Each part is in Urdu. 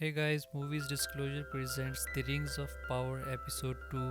Hey guys, Movies Disclosure presents The Rings of Power Episode 2।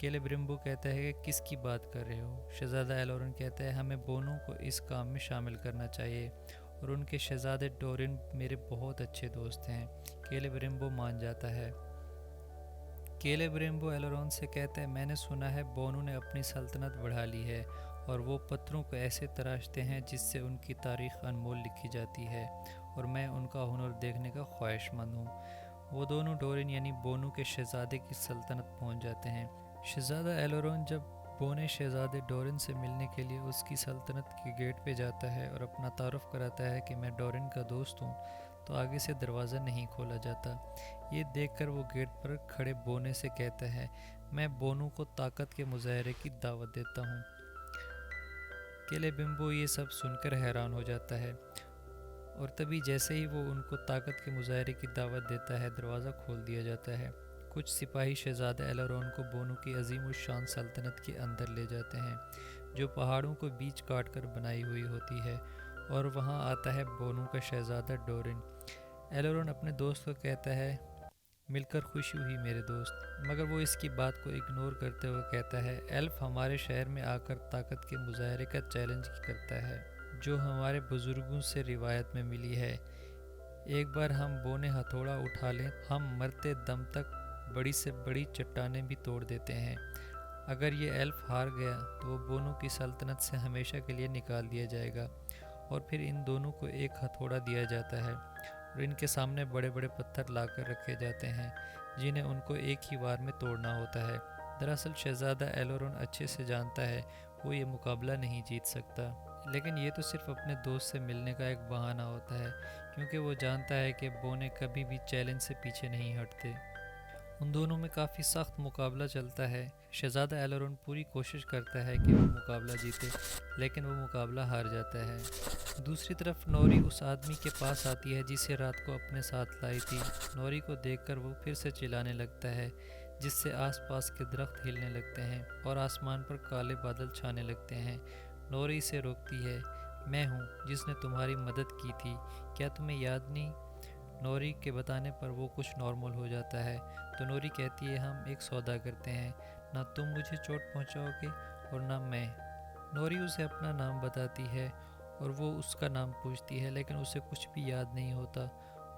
کیلیبرمبو کہتا ہے کہ کس کی بات کر رہے ہو؟ شہزادہ ایلورن کہتا ہے ہمیں بونوں کو اس کام میں شامل کرنا چاہیے اور ان کے شہزادے ڈورن میرے بہت اچھے دوست ہیں۔ کیلیبرمبو مان جاتا ہے۔ کیلیبرمبو ایلورن سے کہتا ہے میں نے سنا ہے بونو نے اپنی سلطنت بڑھا لی ہے اور وہ پتھروں کو ایسے تراشتے ہیں جس سے ان کی تاریخ انمول لکھی جاتی ہے اور میں ان کا ہنر دیکھنے کا خواہش مند ہوں۔ وہ دونوں ڈورن یعنی بونو کے شہزادے کی سلطنت پہنچ جاتے ہیں۔ شہزادہ ایلورن جب بونے شہزادے ڈورن سے ملنے کے لیے اس کی سلطنت کے گیٹ پہ جاتا ہے اور اپنا تعارف کراتا ہے کہ میں ڈورن کا دوست ہوں تو آگے سے دروازہ نہیں کھولا جاتا۔ یہ دیکھ کر وہ گیٹ پر کھڑے بونے سے کہتا ہے میں بونو کو طاقت کے مظاہرے کی دعوت دیتا ہوں۔ کیلیبرمبو یہ سب سن کر حیران ہو جاتا ہے اور تبھی جیسے ہی وہ ان کو طاقت کے مظاہرے کی دعوت دیتا ہے دروازہ کھول دیا جاتا ہے۔ کچھ سپاہی شہزادہ ایلورن کو بونو کی عظیم الشان سلطنت کے اندر لے جاتے ہیں جو پہاڑوں کو بیچ کاٹ کر بنائی ہوئی ہوتی ہے اور وہاں آتا ہے بونو کا شہزادہ ڈورن۔ ایلورن اپنے دوست کو کہتا ہے مل کر خوشی ہوئی میرے دوست، مگر وہ اس کی بات کو اگنور کرتے ہوئے کہتا ہے ایلف ہمارے شہر میں آ کر طاقت کے مظاہرے کا چیلنج کرتا ہے جو ہمارے بزرگوں سے روایت میں ملی ہے۔ ایک بار ہم بونے ہتھوڑا اٹھا لیں ہم مرتے دم تک بڑی سے بڑی چٹانیں بھی توڑ دیتے ہیں۔ اگر یہ ایلف ہار گیا تو وہ بونو کی سلطنت سے ہمیشہ کے لیے نکال دیا جائے گا اور پھر ان دونوں کو ایک ہتھوڑا دیا جاتا ہے اور ان کے سامنے بڑے بڑے پتھر لا کر رکھے جاتے ہیں جنہیں ان کو ایک ہی بار میں توڑنا ہوتا ہے۔ دراصل شہزادہ ایلورن اچھے سے جانتا ہے وہ یہ مقابلہ نہیں جیت سکتا، لیکن یہ تو صرف اپنے دوست سے ملنے کا ایک بہانہ ہوتا ہے کیونکہ وہ جانتا ہے کہ بونے کبھی بھی چیلنج سے پیچھے نہیں ہٹتے۔ ان دونوں میں کافی سخت مقابلہ چلتا ہے۔ شہزادہ ایلورن پوری کوشش کرتا ہے کہ وہ مقابلہ جیتے لیکن وہ مقابلہ ہار جاتا ہے۔ دوسری طرف نوری اس آدمی کے پاس آتی ہے جسے رات کو اپنے ساتھ لائی تھی۔ نوری کو دیکھ کر وہ پھر سے چلانے لگتا ہے جس سے آس پاس کے درخت ہلنے لگتے ہیں اور آسمان پر کالے بادل چھانے لگتے ہیں۔ نوری اسے روکتی ہے میں ہوں جس نے تمہاری مدد کی تھی، کیا تمہیں یاد نہیں؟ نوری کے بتانے پر وہ کچھ نارمل ہو جاتا ہے تو نوری کہتی ہے ہم ایک سودا کرتے ہیں، نہ تم مجھے چوٹ پہنچاؤ گے اور نہ میں۔ نوری اسے اپنا نام بتاتی ہے اور وہ اس کا نام پوچھتی ہے لیکن اسے کچھ بھی یاد نہیں ہوتا۔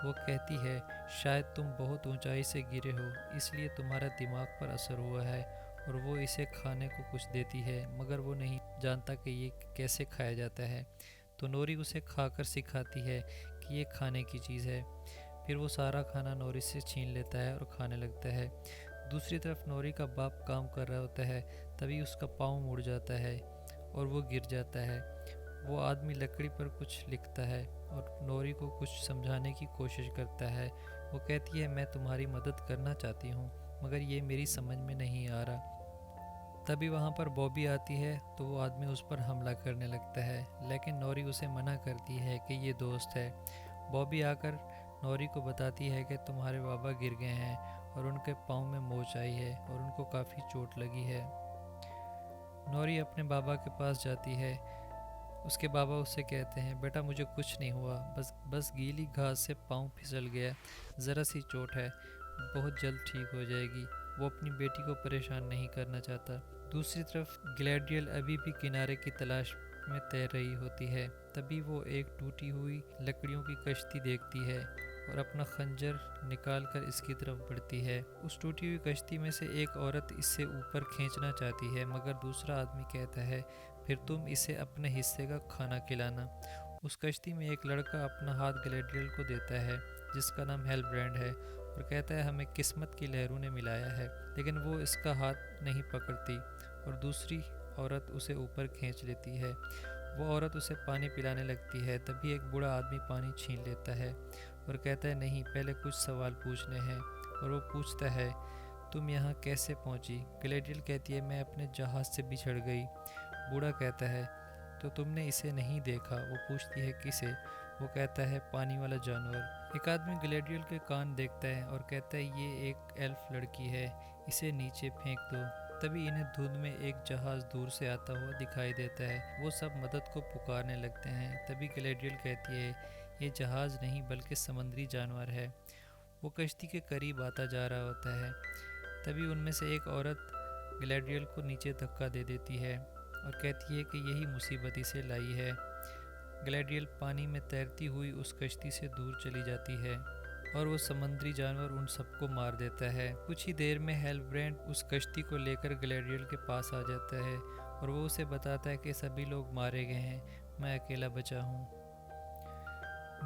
وہ کہتی ہے شاید تم بہت اونچائی سے گرے ہو اس لیے تمہارا دماغ پر اثر ہوا ہے، اور وہ اسے کھانے کو کچھ دیتی ہے مگر وہ نہیں جانتا کہ یہ کیسے کھایا جاتا ہے تو نوری اسے کھا کر سکھاتی ہے کہ یہ کھانے کی چیز ہے۔ پھر وہ سارا کھانا نوری سے چھین لیتا ہے اور کھانے لگتا ہے۔ دوسری طرف نوری کا باپ کام کر رہا ہوتا ہے تبھی اس کا پاؤں مڑ جاتا ہے اور وہ گر جاتا ہے۔ وہ آدمی لکڑی پر کچھ لکھتا ہے اور نوری کو کچھ سمجھانے کی کوشش کرتا ہے۔ وہ کہتی ہے میں تمہاری مدد کرنا چاہتی ہوں مگر یہ میری سمجھ میں نہیں آ رہا۔ تبھی وہاں پر بوبی آتی ہے تو وہ آدمی اس پر حملہ کرنے لگتا ہے لیکن نوری اسے منع کرتی ہے کہ یہ دوست ہے۔ بوبی آ کر نوری کو بتاتی ہے کہ تمہارے بابا گر گئے ہیں اور ان کے پاؤں میں موچ آئی ہے اور ان کو کافی چوٹ لگی ہے۔ نوری اپنے بابا کے پاس جاتی ہے۔ اس کے بابا اس سے کہتے ہیں بیٹا مجھے کچھ نہیں ہوا، بس گیلی گھاس سے پاؤں پھسل گیا، ذرا سی چوٹ ہے، بہت جلد ٹھیک ہو جائے گی۔ وہ اپنی بیٹی کو پریشان نہیں کرنا چاہتا۔ دوسری طرف گلیڈیل ابھی بھی کنارے کی تلاش میں تیر رہی ہوتی ہے۔ تبھی وہ ایک ٹوٹی ہوئی لکڑیوں کی کشتی دیکھتی ہے اور اپنا خنجر نکال کر اس کی طرف بڑھتی ہے۔ اس ٹوٹی ہوئی کشتی میں سے ایک عورت اس سے اوپر کھینچنا چاہتی ہے مگر دوسرا آدمی کہتا ہے پھر تم اسے اپنے حصے کا کھانا کھلانا۔ اس کشتی میں ایک لڑکا اپنا ہاتھ گلیڈیل کو دیتا ہے جس کا نام ہیل برینڈ ہے اور کہتا ہے ہمیں قسمت کی لہروں نے ملایا ہے، لیکن وہ اس کا ہاتھ نہیں پکڑتی اور دوسری عورت اسے اوپر کھینچ لیتی ہے۔ وہ عورت اسے پانی پلانے لگتی ہے تبھی ایک بوڑھا آدمی پانی چھین لیتا ہے اور کہتا ہے نہیں پہلے کچھ سوال پوچھنے ہیں، اور وہ پوچھتا ہے تم یہاں کیسے پہنچی؟ گلیڈیل کہتی ہے میں اپنے جہاز سے بچھڑ گئی۔ بوڑھا کہتا ہے تو تم نے اسے نہیں دیکھا؟ وہ پوچھتی ہے کسے؟ وہ کہتا ہے پانی والا جانور۔ ایک آدمی گلیڈیل کے کان دیکھتا ہے اور کہتا ہے یہ ایک ایلف لڑکی ہے، اسے نیچے پھینک دو۔ تبھی انہیں دھند میں ایک جہاز دور سے آتا ہوا دکھائی دیتا ہے۔ وہ سب مدد کو پکارنے لگتے ہیں۔ تبھی گلیڈیل کہتی ہے یہ جہاز نہیں بلکہ سمندری جانور ہے۔ وہ کشتی کے قریب آتا جا رہا ہوتا ہے۔ تبھی ان میں سے ایک عورت گلیڈریل کو نیچے دھکا دے دیتی ہے اور کہتی ہے کہ یہی مصیبت اسے لائی ہے۔ گلیڈریل پانی میں تیرتی ہوئی اس کشتی سے دور چلی جاتی ہے اور وہ سمندری جانور ان سب کو مار دیتا ہے۔ کچھ ہی دیر میں ہیلبرینڈ اس کشتی کو لے کر گلیڈریل کے پاس آ جاتا ہے اور وہ اسے بتاتا ہے کہ سبھی لوگ مارے گئے ہیں، میں اکیلا بچا ہوں۔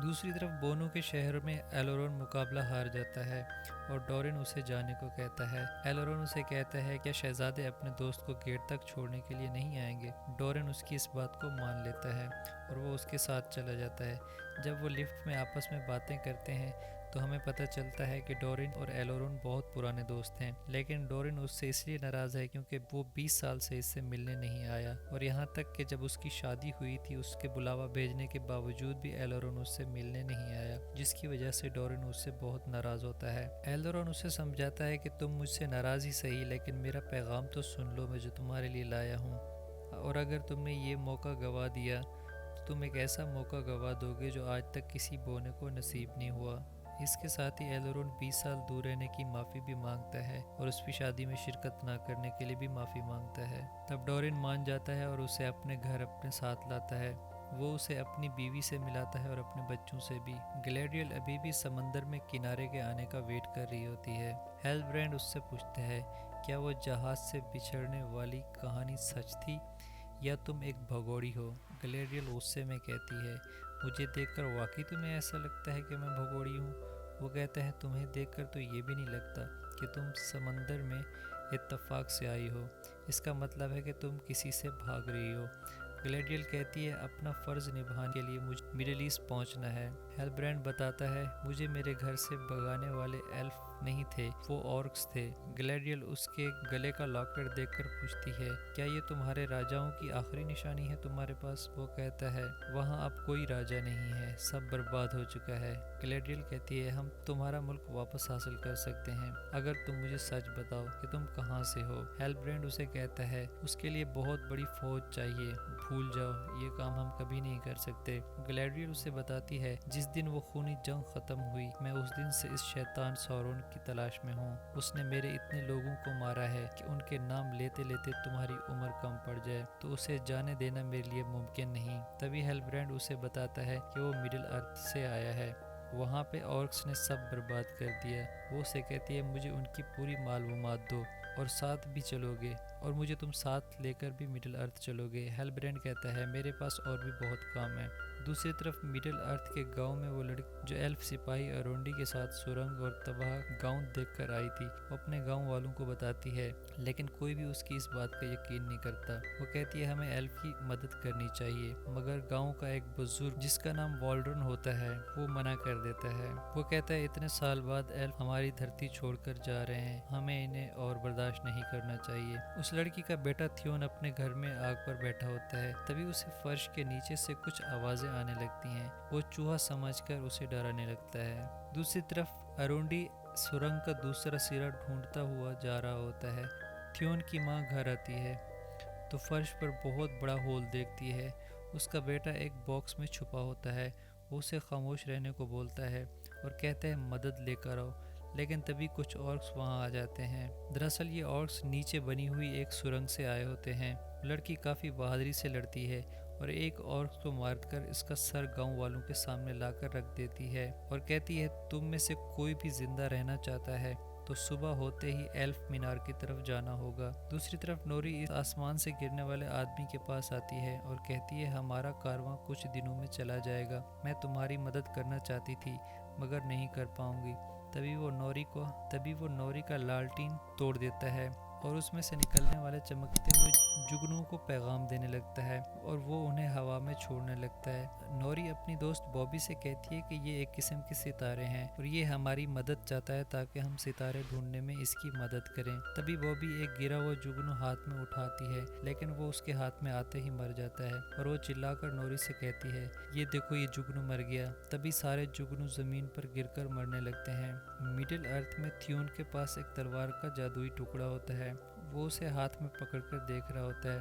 دوسری طرف بونو کے شہر میں ایلورون مقابلہ ہار جاتا ہے اور ڈورن اسے جانے کو کہتا ہے۔ ایلورون اسے کہتا ہے کہ شہزادے اپنے دوست کو گیٹ تک چھوڑنے کے لیے نہیں آئیں گے۔ ڈورن اس کی اس بات کو مان لیتا ہے اور وہ اس کے ساتھ چلا جاتا ہے۔ جب وہ لفٹ میں آپس میں باتیں کرتے ہیں تو ہمیں پتہ چلتا ہے کہ ڈورن اور ایلورون بہت پرانے دوست ہیں، لیکن ڈورن اس سے اس لیے ناراض ہے کیونکہ وہ 20 سال سے اس سے ملنے نہیں آیا، اور یہاں تک کہ جب اس کی شادی ہوئی تھی اس کے بلاوا بھیجنے کے باوجود بھی ایلورون اس سے ملنے نہیں آیا، جس کی وجہ سے ڈورن اس سے بہت ناراض ہوتا ہے۔ ایلورون اسے سمجھاتا ہے کہ تم مجھ سے ناراض ہی صحیح، لیکن میرا پیغام تو سن لو میں جو تمہارے لیے لایا ہوں، اور اگر تم نے یہ موقع گوا دیا تو تم ایک ایسا موقع گوا دو گے جو آج تک کسی بونے کو نصیب نہیں ہوا۔ اس کے ساتھ ہی ایلورون 20 سال دور رہنے کی معافی بھی مانگتا ہے اور اس کی شادی میں شرکت نہ کرنے کے لیے بھی معافی مانگتا ہے۔ تب ڈورن مان جاتا ہے اور اسے اپنے گھر اپنے ساتھ لاتا ہے۔ وہ اسے اپنی بیوی سے ملاتا ہے اور اپنے بچوں سے بھی۔ گلیڈریل ابھی بھی سمندر میں کنارے کے آنے کا ویٹ کر رہی ہوتی ہے۔ ہیلبرینڈ اس سے پوچھتا ہے کیا وہ جہاز سے بچھڑنے والی کہانی سچ تھی یا تم ایک بھگوڑی ہو؟ گلیڈریل غصے میں کہتی ہے مجھے دیکھ کر واقعی تمہیں ایسا لگتا ہے کہ میں بھگوڑی ہوں؟ وہ کہتا ہے تمہیں دیکھ کر تو یہ بھی نہیں لگتا کہ تم سمندر میں اتفاق سے آئی ہو، اس کا مطلب ہے کہ تم کسی سے بھاگ رہی ہو۔ گلیڈریل کہتی ہے اپنا فرض نبھانے کے لیے مجھے مڈل ایسٹ پہنچنا ہے۔ ہیلبرینڈ بتاتا ہے مجھے میرے گھر سے بھگانے والے ایلف نہیں تھے، وہ اورکس تھے۔ گلیڈریل اس کے گلے کا لاکٹ دیکھ کر پوچھتی ہے کیا یہ تمہارے راجاؤں کی آخری نشانی ہے تمہارے پاس؟ وہ کہتا ہے وہاں اب کوئی راجا نہیں ہے، سب برباد ہو چکا ہے۔ گلیڈریل کہتی ہے ہم تمہارا ملک واپس حاصل کر سکتے ہیں اگر تم مجھے سچ بتاؤ کہ تم کہاں سے ہو۔ ہیلبرینڈ اسے کہتا ہے اس کے لیے بہت بڑی فوج چاہیے، بھول جاؤ یہ کام ہم کبھی نہیں کر سکتے۔ گلیڈریل اسے بتاتی ہے جس دن وہ خونی جنگ ختم ہوئی میں اس دن سے اس شیطان سورون کی تلاش میں ہوں، اس نے میرے اتنے لوگوں کو مارا ہے کہ ان کے نام لیتے لیتے تمہاری عمر کم پڑ جائے، تو اسے جانے دینا میرے لیے ممکن نہیں۔ تبھی ہیلبرینڈ اسے بتاتا ہے کہ وہ مڈل ارتھ سے آیا ہے، وہاں پہ اورکس نے سب برباد کر دیا۔ وہ اسے کہتی ہے مجھے ان کی پوری معلومات دو اور ساتھ بھی چلو گے، اور مجھے تم ساتھ لے کر بھی مڈل ارتھ چلو گے۔ ہیلبرینڈ کہتا ہے میرے پاس اور بھی بہت کام ہے۔ دوسری طرف مڈل ارتھ کے گاؤں میں وہ لڑکی جو ایلف سپاہی اروندی کے ساتھ سرنگ اور تباہ گاؤں دیکھ کر آئی تھی، وہ اپنے گاؤں والوں کو بتاتی ہے، لیکن کوئی بھی اس کی اس بات کا یقین نہیں کرتا۔ وہ کہتی ہے ہمیں ایلف کی مدد کرنی چاہیے، مگر گاؤں کا ایک بزرگ جس کا نام والڈرن ہوتا ہے وہ منع کر دیتا ہے۔ وہ کہتا ہے اتنے سال بعد ایلف ہماری دھرتی چھوڑ کر جا رہے ہیں، ہمیں انہیں اور برداشت نہیں کرنا چاہیے۔ اس لڑکی کا بیٹا تھیون اپنے گھر میں آگ پر بیٹھا ہوتا ہے، تبھی اسے فرش کے نیچے سے کچھ آوازیں آنے لگتی ہیں، وہ چوہا سمجھ کر اسے ڈرانے لگتا ہے۔ دوسری طرف اروندی سرنگ کا دوسرا سرا ڈھونڈتا ہوا جا رہا ہوتا ہے۔ تھیون کی ماں گھر آتی ہے تو فرش پر بہت بڑا ہول دیکھتی ہے، اس کا بیٹا ایک باکس میں چھپا ہوتا ہے۔ وہ اسے خاموش رہنے کو بولتا ہے اور کہتا ہے مدد لے کر آؤ، لیکن تبھی کچھ اورکس وہاں آ جاتے ہیں۔ دراصل یہ اورکس نیچے بنی ہوئی ایک سرنگ سے آئے ہوتے ہیں۔ لڑکی کافی بہادری سے لڑتی ہے اور ایک اورکس کو مار کر اس کا سر گاؤں والوں کے سامنے لا کر رکھ دیتی ہے اور کہتی ہے تم میں سے کوئی بھی زندہ رہنا چاہتا ہے تو صبح ہوتے ہی ایلف مینار کی طرف جانا ہوگا۔ دوسری طرف نوری اس آسمان سے گرنے والے آدمی کے پاس آتی ہے اور کہتی ہے ہمارا کارواں کچھ دنوں میں چلا جائے گا، میں تمہاری مدد کرنا چاہتی تھی مگر نہیں کر پاؤں گی۔ تبھی وہ نوری کا لالٹین توڑ دیتا ہے اور اس میں سے نکلنے والے چمکتے ہوئے جگنوں کو پیغام دینے لگتا ہے اور وہ انہیں ہوا میں چھوڑنے لگتا ہے۔ نوری اپنی دوست بوبی سے کہتی ہے کہ یہ ایک قسم کے ستارے ہیں اور یہ ہماری مدد چاہتا ہے تاکہ ہم ستارے ڈھونڈنے میں اس کی مدد کریں۔ تبھی بوبی ایک گرا ہوا جگنو ہاتھ میں اٹھاتی ہے، لیکن وہ اس کے ہاتھ میں آتے ہی مر جاتا ہے اور وہ چلا کر نوری سے کہتی ہے یہ دیکھو یہ جگنو مر گیا۔ تبھی سارے جگنو زمین پر گر کر مرنے لگتے ہیں۔ مڈل ارتھ میں تھیون کے پاس ایک تلوار کا جادوئی ٹکڑا ہوتا ہے، وہ اسے ہاتھ میں پکڑ کر دیکھ رہا ہوتا ہے۔